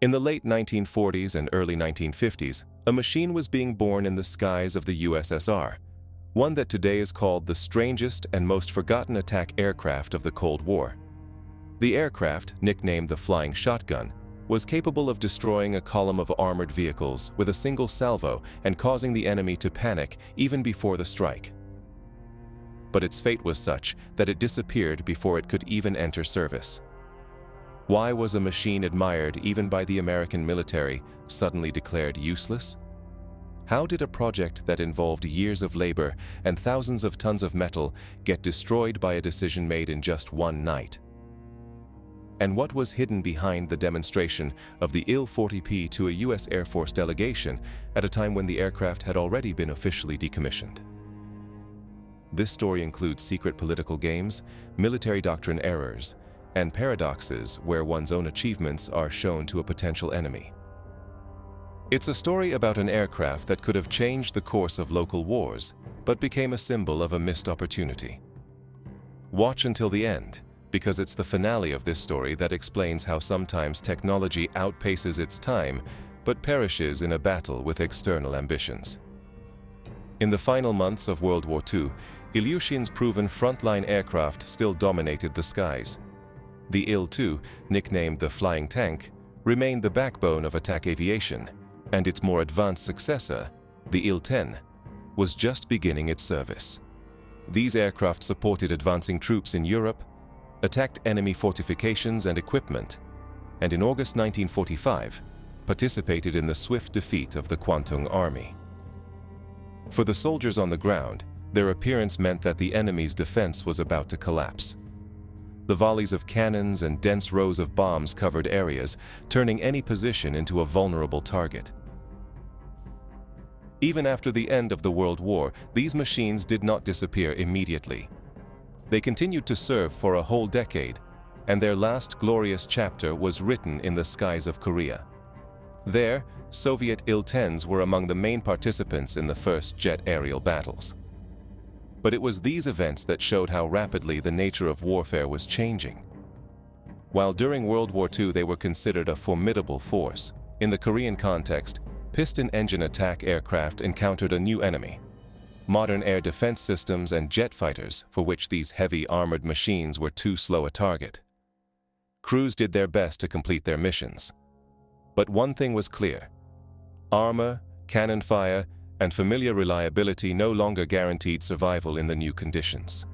In the late 1940s and early 1950s, a machine was being born in the skies of the USSR, one that today is called the strangest and most forgotten attack aircraft of the Cold War. The aircraft, nicknamed the Flying Shotgun, was capable of destroying a column of armored vehicles with a single salvo and causing the enemy to panic even before the strike. But its fate was such that it disappeared before it could even enter service. Why was a machine admired even by the American military suddenly declared useless? How did a project that involved years of labor and thousands of tons of metal get destroyed by a decision made in just one night? And what was hidden behind the demonstration of the Il-40 to a US Air Force delegation at a time when the aircraft had already been officially decommissioned? This story includes secret political games, military doctrine errors, and paradoxes where one's own achievements are shown to a potential enemy. It's a story about an aircraft that could have changed the course of local wars, but became a symbol of a missed opportunity. Watch until the end, because it's the finale of this story that explains how sometimes technology outpaces its time, but perishes in a battle with external ambitions. In the final months of World War II, Ilyushin's proven frontline aircraft still dominated the skies. The Il-2, nicknamed the Flying Tank, remained the backbone of attack aviation, and its more advanced successor, the Il-10, was just beginning its service. These aircraft supported advancing troops in Europe, attacked enemy fortifications and equipment, and in August 1945, participated in the swift defeat of the Kwantung Army. For the soldiers on the ground, their appearance meant that the enemy's defense was about to collapse. The volleys of cannons and dense rows of bombs covered areas, turning any position into a vulnerable target. Even after the end of the World War, these machines did not disappear immediately. They continued to serve for a whole decade, and their last glorious chapter was written in the skies of Korea. There, Soviet Il-10s were among the main participants in the first jet aerial battles. But it was these events that showed how rapidly the nature of warfare was changing. While during World War II they were considered a formidable force, in the Korean context, piston engine attack aircraft encountered a new enemy: modern air defense systems and jet fighters, for which these heavy armored machines were too slow a target. Crews did their best to complete their missions. But one thing was clear: armor, cannon fire, and familiar reliability no longer guaranteed survival in the new conditions.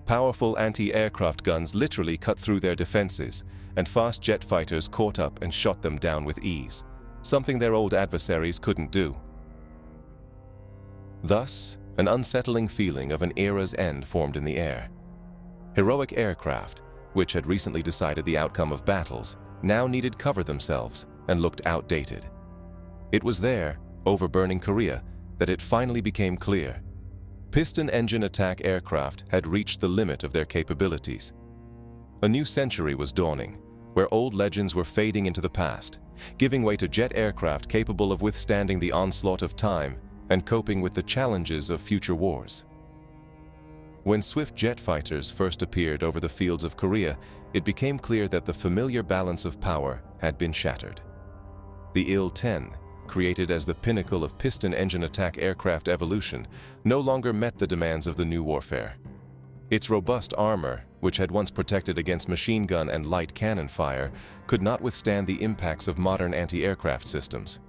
Powerful anti-aircraft guns literally cut through their defenses, and fast jet fighters caught up and shot them down with ease, something their old adversaries couldn't do. Thus, an unsettling feeling of an era's end formed in the air. Heroic aircraft, which had recently decided the outcome of battles, now needed cover themselves and looked outdated. It was there, over burning Korea, that it finally became clear. Piston engine attack aircraft had reached the limit of their capabilities. A new century was dawning, where old legends were fading into the past, giving way to jet aircraft capable of withstanding the onslaught of time and coping with the challenges of future wars. When swift jet fighters first appeared over the fields of Korea, it became clear that the familiar balance of power had been shattered. The Il-10, created as the pinnacle of piston engine attack aircraft evolution, no longer met the demands of the new warfare. Its robust armor, which had once protected against machine gun and light cannon fire, could not withstand the impacts of modern anti-aircraft systems.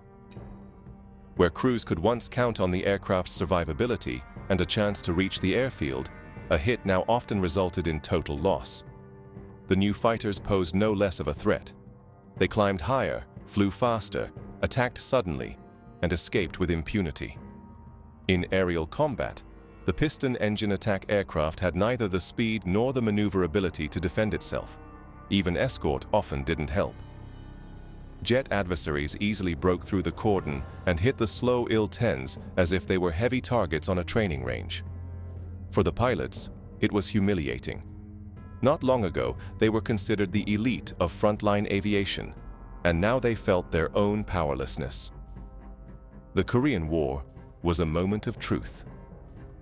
Where crews could once count on the aircraft's survivability and a chance to reach the airfield, a hit now often resulted in total loss. The new fighters posed no less of a threat. They climbed higher, flew faster, attacked suddenly, and escaped with impunity. In aerial combat, the piston engine attack aircraft had neither the speed nor the maneuverability to defend itself. Even escort often didn't help. Jet adversaries easily broke through the cordon and hit the slow Il-10s as if they were heavy targets on a training range. For the pilots, it was humiliating. Not long ago, they were considered the elite of frontline aviation, and now they felt their own powerlessness. The Korean War was a moment of truth.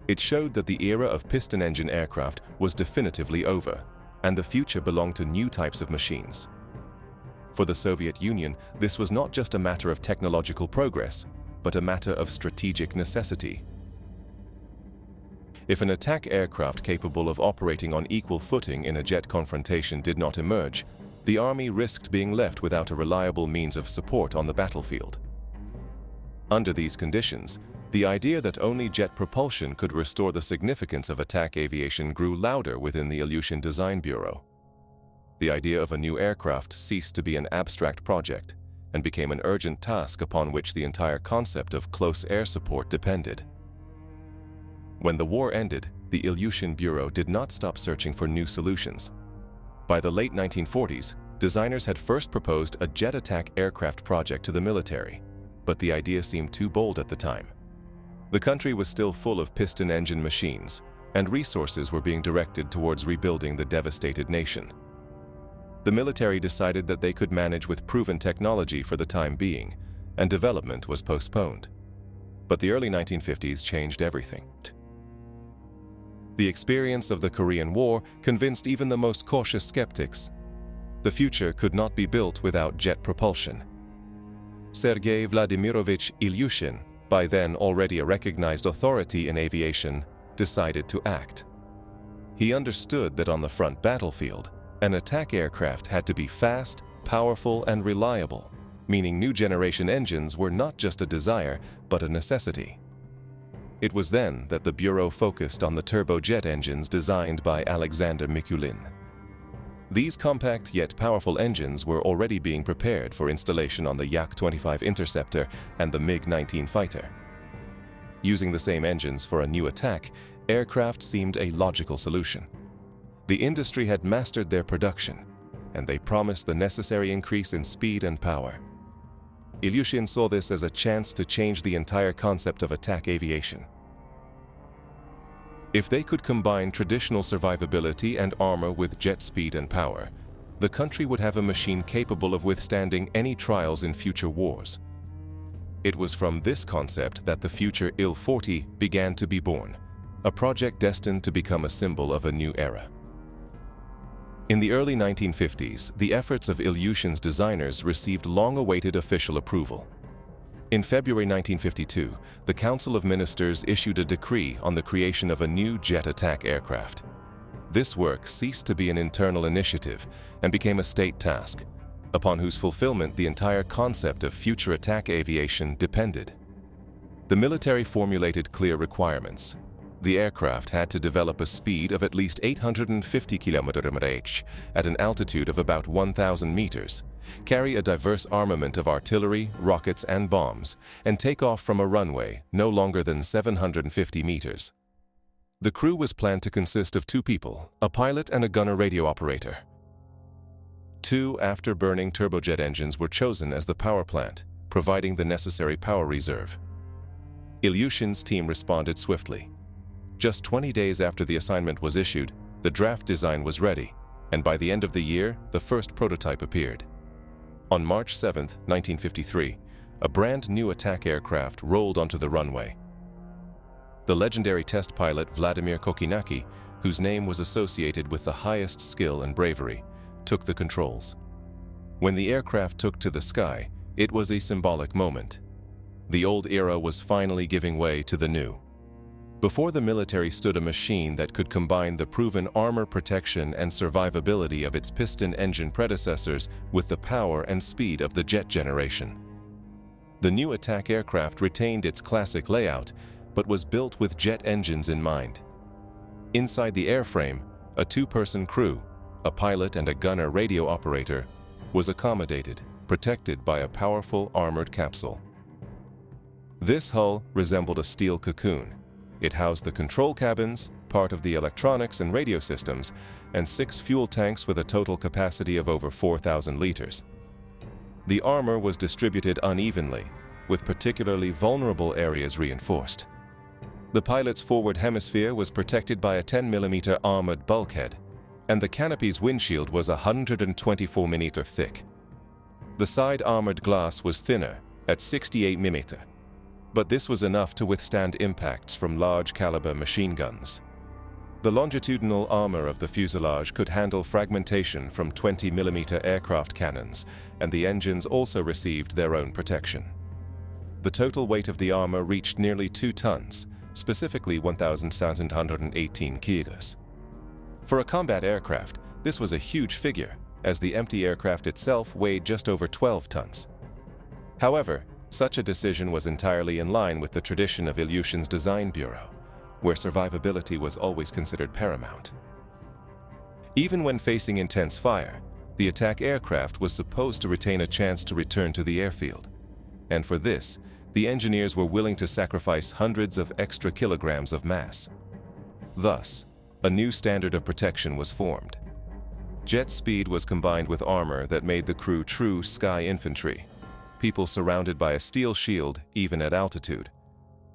It showed that the era of piston engine aircraft was definitively over, and the future belonged to new types of machines. For the Soviet Union, this was not just a matter of technological progress, but a matter of strategic necessity. If an attack aircraft capable of operating on equal footing in a jet confrontation did not emerge, the Army risked being left without a reliable means of support on the battlefield. Under these conditions, the idea that only jet propulsion could restore the significance of attack aviation grew louder within the Ilyushin Design Bureau. The idea of a new aircraft ceased to be an abstract project and became an urgent task upon which the entire concept of close air support depended. When the war ended, the Ilyushin Bureau did not stop searching for new solutions. By the late 1940s, designers had first proposed a jet attack aircraft project to the military, but the idea seemed too bold at the time. The country was still full of piston engine machines, and resources were being directed towards rebuilding the devastated nation. The military decided that they could manage with proven technology for the time being, and development was postponed. But the early 1950s changed everything. The experience of the Korean War convinced even the most cautious skeptics. The future could not be built without jet propulsion. Sergei Vladimirovich Ilyushin, by then already a recognized authority in aviation, decided to act. He understood that on the front battlefield, an attack aircraft had to be fast, powerful, and reliable, meaning new generation engines were not just a desire, but a necessity. It was then that the Bureau focused on the turbojet engines designed by Alexander Mikulin. These compact yet powerful engines were already being prepared for installation on the Yak-25 Interceptor and the MiG-19 fighter. Using the same engines for a new attack, aircraft seemed a logical solution. The industry had mastered their production, and they promised the necessary increase in speed and power. Ilyushin saw this as a chance to change the entire concept of attack aviation. If they could combine traditional survivability and armor with jet speed and power, the country would have a machine capable of withstanding any trials in future wars. It was from this concept that the future Il-40 began to be born, a project destined to become a symbol of a new era. In the early 1950s, the efforts of Ilyushin's designers received long-awaited official approval. In February 1952, the Council of Ministers issued a decree on the creation of a new jet attack aircraft. This work ceased to be an internal initiative and became a state task, upon whose fulfillment the entire concept of future attack aviation depended. The military formulated clear requirements. The aircraft had to develop a speed of at least 850 km/h at an altitude of about 1,000 meters, carry a diverse armament of artillery, rockets, and bombs, and take off from a runway no longer than 750 meters. The crew was planned to consist of 2 people, a pilot and a gunner radio operator. 2 afterburning turbojet engines were chosen as the power plant, providing the necessary power reserve. Ilyushin's team responded swiftly. Just 20 days after the assignment was issued, the draft design was ready, and by the end of the year, the first prototype appeared. On March 7, 1953, a brand new attack aircraft rolled onto the runway. The legendary test pilot Vladimir Kokinaki, whose name was associated with the highest skill and bravery, took the controls. When the aircraft took to the sky, it was a symbolic moment. The old era was finally giving way to the new. Before the military stood a machine that could combine the proven armor protection and survivability of its piston engine predecessors with the power and speed of the jet generation. The new attack aircraft retained its classic layout, but was built with jet engines in mind. Inside the airframe, a 2-person crew, a pilot and a gunner radio operator, was accommodated, protected by a powerful armored capsule. This hull resembled a steel cocoon. It housed the control cabins, part of the electronics and radio systems, and 6 fuel tanks with a total capacity of over 4,000 liters. The armor was distributed unevenly, with particularly vulnerable areas reinforced. The pilot's forward hemisphere was protected by a 10mm armored bulkhead, and the canopy's windshield was 124 mm thick. The side armored glass was thinner, at 68 mm. But this was enough to withstand impacts from large-caliber machine guns. The longitudinal armor of the fuselage could handle fragmentation from 20mm aircraft cannons, and the engines also received their own protection. The total weight of the armor reached nearly 2 tons, specifically 1,718 kilos. For a combat aircraft, this was a huge figure, as the empty aircraft itself weighed just over 12 tons. However, such a decision was entirely in line with the tradition of Ilyushin's design bureau, where survivability was always considered paramount. Even when facing intense fire, the attack aircraft was supposed to retain a chance to return to the airfield. And for this, the engineers were willing to sacrifice hundreds of extra kilograms of mass. Thus, a new standard of protection was formed. Jet speed was combined with armor that made the crew true sky infantry, people surrounded by a steel shield even at altitude.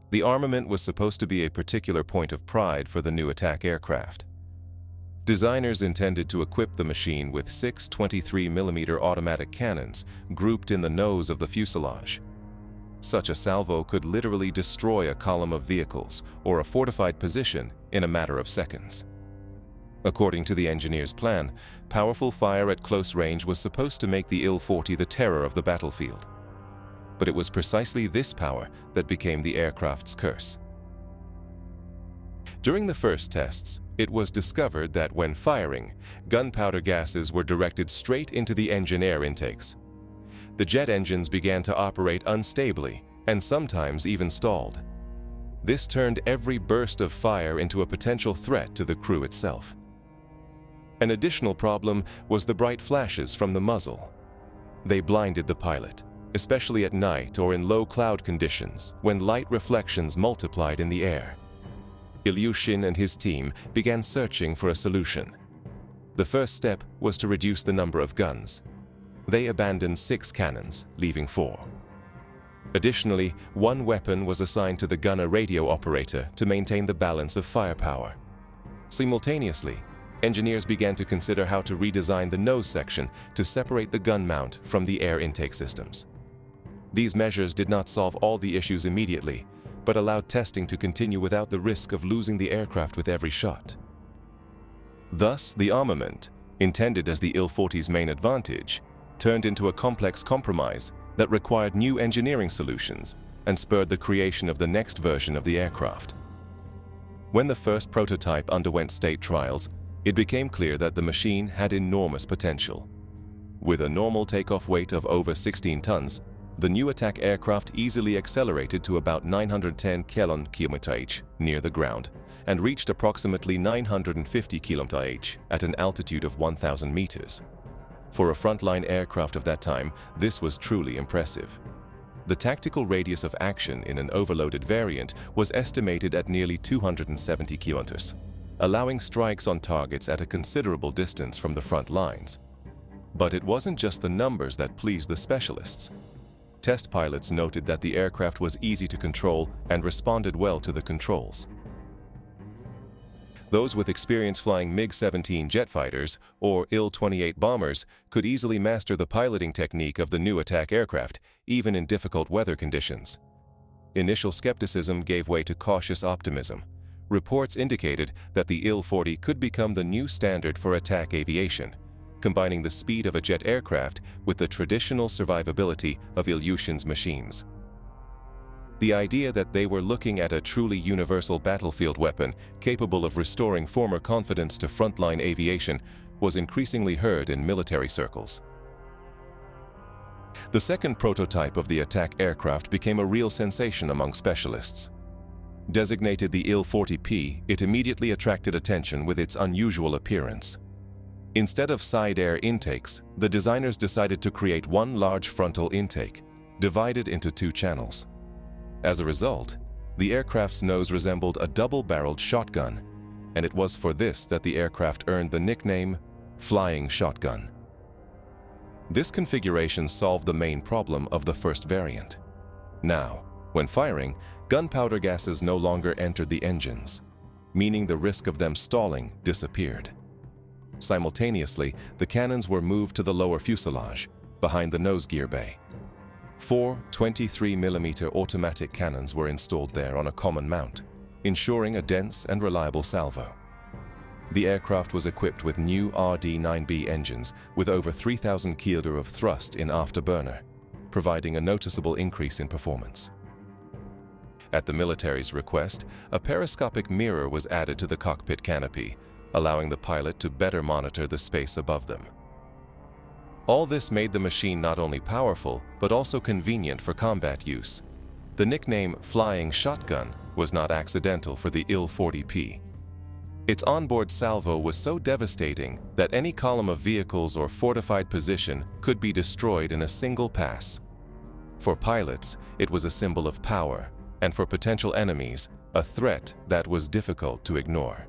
The armament was supposed to be a particular point of pride for the new attack aircraft. Designers intended to equip the machine with 6 23mm automatic cannons grouped in the nose of the fuselage. Such a salvo could literally destroy a column of vehicles or a fortified position in a matter of seconds. According to the engineer's plan, powerful fire at close range was supposed to make the Il-40 the terror of the battlefield. But it was precisely this power that became the aircraft's curse. During the first tests, it was discovered that when firing, gunpowder gases were directed straight into the engine air intakes. The jet engines began to operate unstably and sometimes even stalled. This turned every burst of fire into a potential threat to the crew itself. An additional problem was the bright flashes from the muzzle. They blinded the pilot, especially at night or in low cloud conditions when light reflections multiplied in the air. Ilyushin and his team began searching for a solution. The first step was to reduce the number of guns. They abandoned 6 cannons, leaving 4. Additionally, 1 weapon was assigned to the gunner radio operator to maintain the balance of firepower. Simultaneously, engineers began to consider how to redesign the nose section to separate the gun mount from the air intake systems. These measures did not solve all the issues immediately, but allowed testing to continue without the risk of losing the aircraft with every shot. Thus, the armament, intended as the Il-40's main advantage, turned into a complex compromise that required new engineering solutions and spurred the creation of the next version of the aircraft. When the first prototype underwent state trials, it became clear that the machine had enormous potential. With a normal takeoff weight of over 16 tons, the new attack aircraft easily accelerated to about 910 km/h near the ground and reached approximately 950 km/h at an altitude of 1,000 meters. For a frontline aircraft of that time, this was truly impressive. The tactical radius of action in an overloaded variant was estimated at nearly 270 kilometers, allowing strikes on targets at a considerable distance from the front lines. But it wasn't just the numbers that pleased the specialists. Test pilots noted that the aircraft was easy to control and responded well to the controls. Those with experience flying MiG-17 jet fighters or Il-28 bombers could easily master the piloting technique of the new attack aircraft, even in difficult weather conditions. Initial skepticism gave way to cautious optimism. Reports indicated that the Il-40 could become the new standard for attack aviation, combining the speed of a jet aircraft with the traditional survivability of Ilyushin's machines. The idea that they were looking at a truly universal battlefield weapon capable of restoring former confidence to frontline aviation was increasingly heard in military circles. The second prototype of the attack aircraft became a real sensation among specialists. Designated the Il-40P, it immediately attracted attention with its unusual appearance. Instead of side air intakes, the designers decided to create one large frontal intake, divided into 2 channels. As a result, the aircraft's nose resembled a double-barreled shotgun, and it was for this that the aircraft earned the nickname Flying Shotgun. This configuration solved the main problem of the first variant. Now, when firing, gunpowder gases no longer entered the engines, meaning the risk of them stalling disappeared. Simultaneously, the cannons were moved to the lower fuselage, behind the nose gear bay. 4 23mm automatic cannons were installed there on a common mount, ensuring a dense and reliable salvo. The aircraft was equipped with new RD-9B engines with over 3,000 kg of thrust in afterburner, providing a noticeable increase in performance. At the military's request, a periscopic mirror was added to the cockpit canopy, allowing the pilot to better monitor the space above them. All this made the machine not only powerful, but also convenient for combat use. The nickname "Flying Shotgun" was not accidental for the Il-40P. Its onboard salvo was so devastating that any column of vehicles or fortified position could be destroyed in a single pass. For pilots, it was a symbol of power, and for potential enemies, a threat that was difficult to ignore.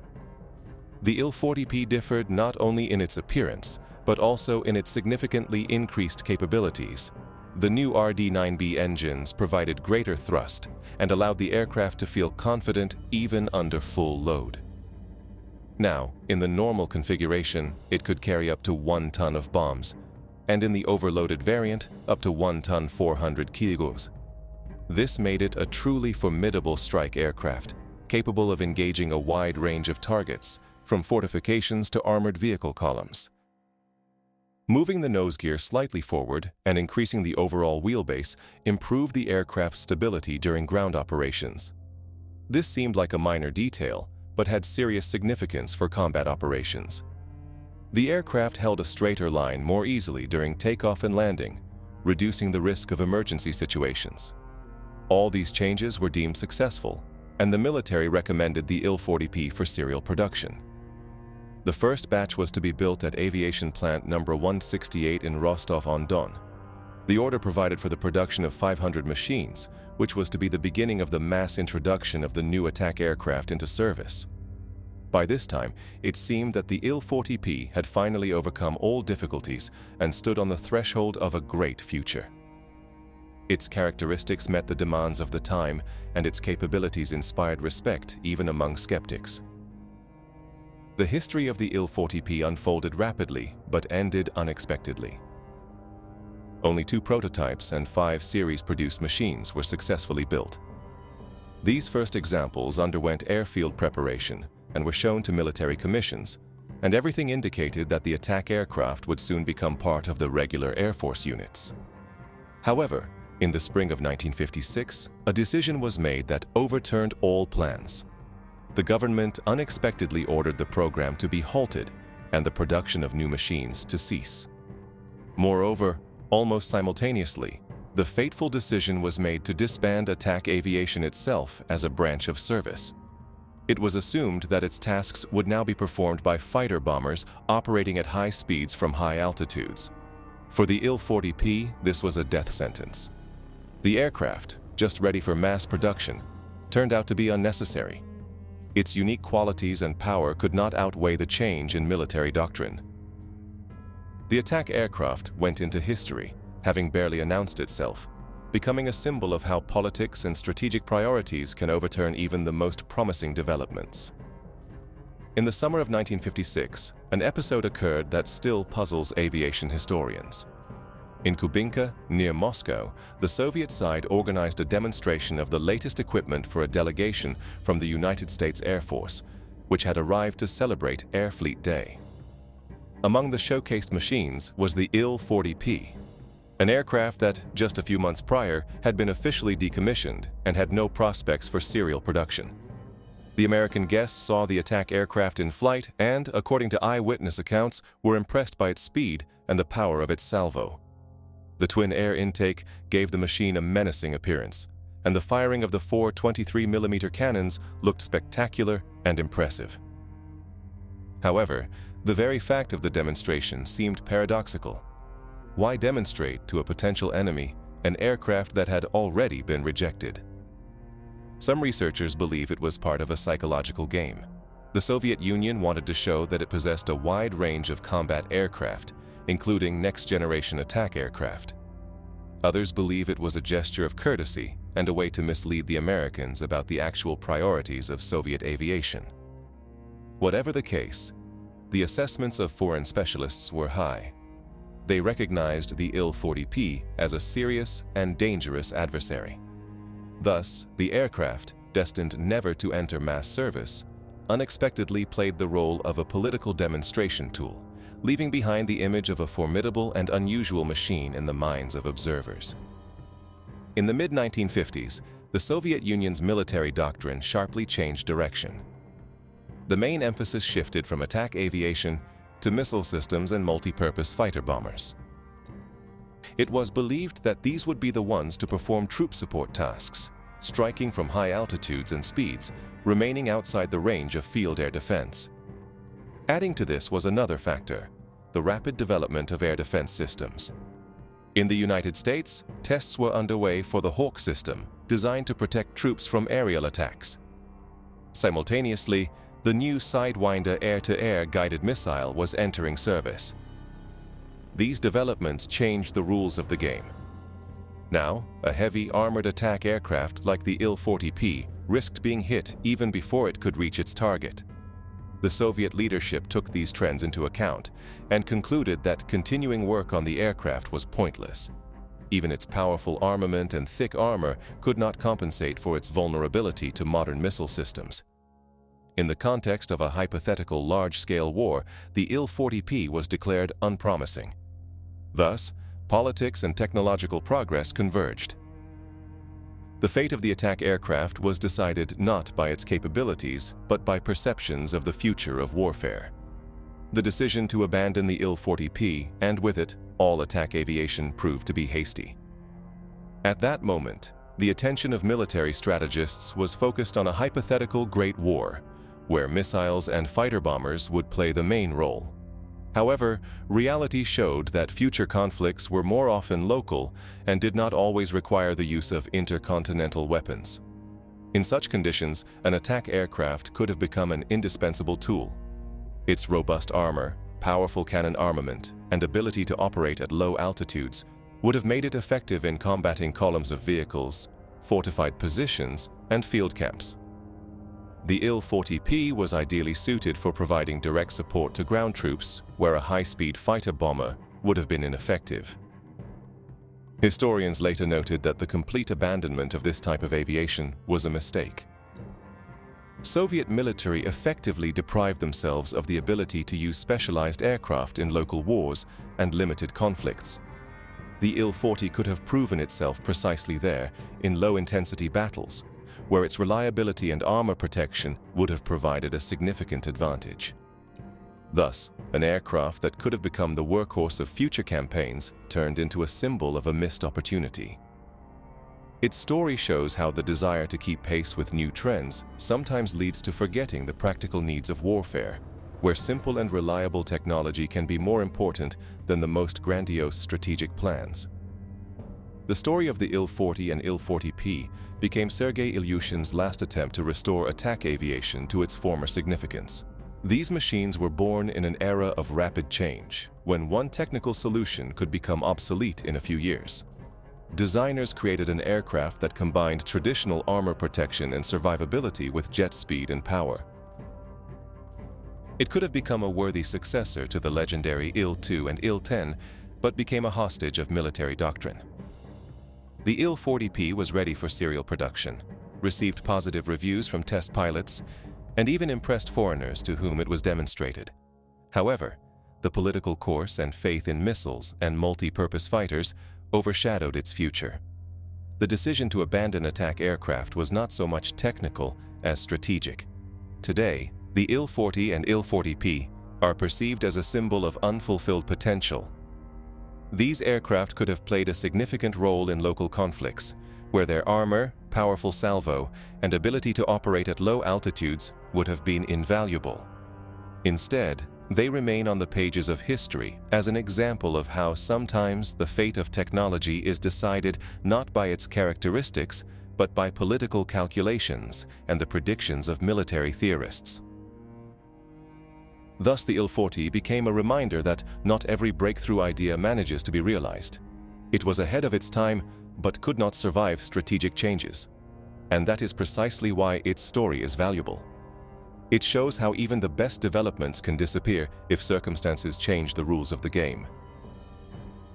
The Il-40P differed not only in its appearance, but also in its significantly increased capabilities. The new RD-9B engines provided greater thrust and allowed the aircraft to feel confident even under full load. Now, in the normal configuration, it could carry up to 1 ton of bombs, and in the overloaded variant, up to 1 ton 400 kilograms. This made it a truly formidable strike aircraft, capable of engaging a wide range of targets, from fortifications to armored vehicle columns. Moving the nose gear slightly forward and increasing the overall wheelbase improved the aircraft's stability during ground operations. This seemed like a minor detail, but had serious significance for combat operations. The aircraft held a straighter line more easily during takeoff and landing, reducing the risk of emergency situations. All these changes were deemed successful, and the military recommended the Il-40P for serial production. The first batch was to be built at Aviation Plant No. 168 in Rostov-on-Don. The order provided for the production of 500 machines, which was to be the beginning of the mass introduction of the new attack aircraft into service. By this time, it seemed that the Il-40P had finally overcome all difficulties and stood on the threshold of a great future. Its characteristics met the demands of the time, and its capabilities inspired respect even among skeptics. The history of the Il-40P unfolded rapidly, but ended unexpectedly. Only 2 prototypes and 5 series-produced machines were successfully built. These first examples underwent airfield preparation and were shown to military commissions, and everything indicated that the attack aircraft would soon become part of the regular Air Force units. However, in the spring of 1956, a decision was made that overturned all plans. The government unexpectedly ordered the program to be halted and the production of new machines to cease. Moreover, almost simultaneously, the fateful decision was made to disband attack aviation itself as a branch of service. It was assumed that its tasks would now be performed by fighter bombers operating at high speeds from high altitudes. For the Il-40P, this was a death sentence. The aircraft, just ready for mass production, turned out to be unnecessary. Its unique qualities and power could not outweigh the change in military doctrine. The attack aircraft went into history, having barely announced itself, becoming a symbol of how politics and strategic priorities can overturn even the most promising developments. In the summer of 1956, an episode occurred that still puzzles aviation historians. In Kubinka, near Moscow, the Soviet side organized a demonstration of the latest equipment for a delegation from the United States Air Force, which had arrived to celebrate Air Fleet Day. Among the showcased machines was the Il-40P, an aircraft that, just a few months prior, had been officially decommissioned and had no prospects for serial production. The American guests saw the attack aircraft in flight and, according to eyewitness accounts, were impressed by its speed and the power of its salvo. The twin air intake gave the machine a menacing appearance, and the firing of the 4 23mm cannons looked spectacular and impressive. However, the very fact of the demonstration seemed paradoxical. Why demonstrate to a potential enemy an aircraft that had already been rejected? Some researchers believe it was part of a psychological game. The Soviet Union wanted to show that it possessed a wide range of combat aircraft, including next-generation attack aircraft. Others believe it was a gesture of courtesy and a way to mislead the Americans about the actual priorities of Soviet aviation. Whatever the case, the assessments of foreign specialists were high. They recognized the Il-40P as a serious and dangerous adversary. Thus, the aircraft, destined never to enter mass service, unexpectedly played the role of a political demonstration tool, leaving behind the image of a formidable and unusual machine in the minds of observers. In the mid-1950s, the Soviet Union's military doctrine sharply changed direction. The main emphasis shifted from attack aviation to missile systems and multi-purpose fighter bombers. It was believed that these would be the ones to perform troop support tasks, striking from high altitudes and speeds, remaining outside the range of field air defense. Adding to this was another factor: the rapid development of air defense systems. In the United States, tests were underway for the Hawk system, designed to protect troops from aerial attacks. Simultaneously, the new Sidewinder air-to-air guided missile was entering service. These developments changed the rules of the game. Now, a heavy armored attack aircraft like the Il-40P risked being hit even before it could reach its target. The Soviet leadership took these trends into account and concluded that continuing work on the aircraft was pointless. Even its powerful armament and thick armor could not compensate for its vulnerability to modern missile systems. In the context of a hypothetical large-scale war, the Il-40P was declared unpromising. Thus, politics and technological progress converged. The fate of the attack aircraft was decided not by its capabilities, but by perceptions of the future of warfare. The decision to abandon the Il-40P, and with it, all attack aviation, proved to be hasty. At that moment, the attention of military strategists was focused on a hypothetical Great War, where missiles and fighter bombers would play the main role. However, reality showed that future conflicts were more often local and did not always require the use of intercontinental weapons. In such conditions, an attack aircraft could have become an indispensable tool. Its robust armor, powerful cannon armament, and ability to operate at low altitudes would have made it effective in combating columns of vehicles, fortified positions, and field camps. The Il-40P was ideally suited for providing direct support to ground troops, where a high-speed fighter bomber would have been ineffective. Historians later noted that the complete abandonment of this type of aviation was a mistake. Soviet military effectively deprived themselves of the ability to use specialized aircraft in local wars and limited conflicts. The Il-40 could have proven itself precisely there, in low-intensity battles, where its reliability and armor protection would have provided a significant advantage. Thus, an aircraft that could have become the workhorse of future campaigns turned into a symbol of a missed opportunity. Its story shows how the desire to keep pace with new trends sometimes leads to forgetting the practical needs of warfare, where simple and reliable technology can be more important than the most grandiose strategic plans. The story of the Il-40 and Il-40P became Sergei Ilyushin's last attempt to restore attack aviation to its former significance. These machines were born in an era of rapid change, when one technical solution could become obsolete in a few years. Designers created an aircraft that combined traditional armor protection and survivability with jet speed and power. It could have become a worthy successor to the legendary Il-2 and Il-10, but became a hostage of military doctrine. The Il-40P was ready for serial production, received positive reviews from test pilots, and even impressed foreigners to whom it was demonstrated. However, the political course and faith in missiles and multi-purpose fighters overshadowed its future. The decision to abandon attack aircraft was not so much technical as strategic. Today, the Il-40 and Il-40P are perceived as a symbol of unfulfilled potential. These aircraft could have played a significant role in local conflicts, where their armor, powerful salvo, and ability to operate at low altitudes would have been invaluable. Instead, they remain on the pages of history as an example of how sometimes the fate of technology is decided not by its characteristics, but by political calculations and the predictions of military theorists. Thus, the Il-40 became a reminder that not every breakthrough idea manages to be realized. It was ahead of its time, but could not survive strategic changes. And that is precisely why its story is valuable. It shows how even the best developments can disappear if circumstances change the rules of the game.